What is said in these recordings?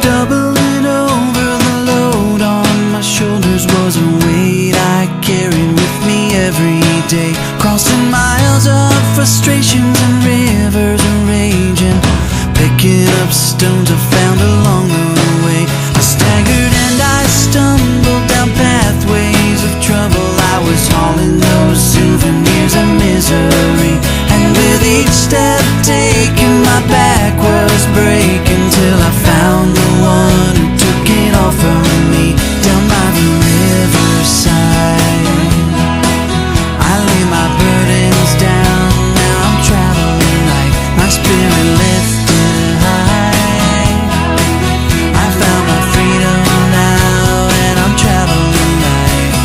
Doubling over, the load on my shoulders was a weight I carried with me every day. Crossing miles of frustrations and rivers of raging, picking up stones I found along the way. I staggered and I stumbled down pathways of trouble. I was hauling those souvenirs of misery, and with each step taken my back was breaking, till I found the one who took it all from me. Down by the riverside, I lay my burdens down. Now I'm traveling light, my spirit lifted high. I found my freedom now, and I'm traveling light.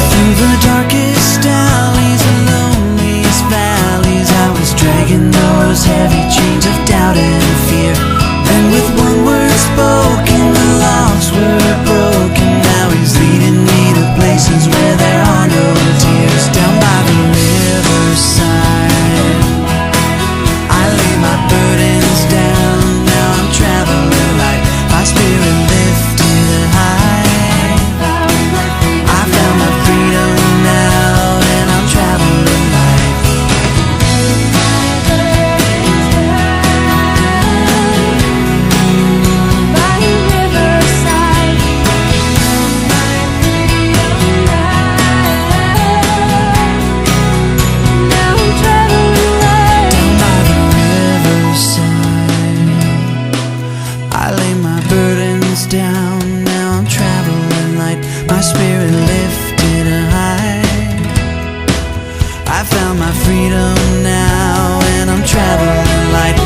Through the darkest alleys and loneliest valleys, I was dragging those heavy chains of doubt and fear. Then with one word spoken, the locks were broken. Now he's leading me to places where there are no tears. Down by the riverside, I lay my burdens down. Now I'm traveling light, my spirit lifted high. I found my freedom now, and I'm traveling light. By the riverside, now I'm traveling light. Down by the riverside, I lay my burdens down. Now I'm traveling light, my spirit lifted high. I found my freedom now, and I'm traveling light.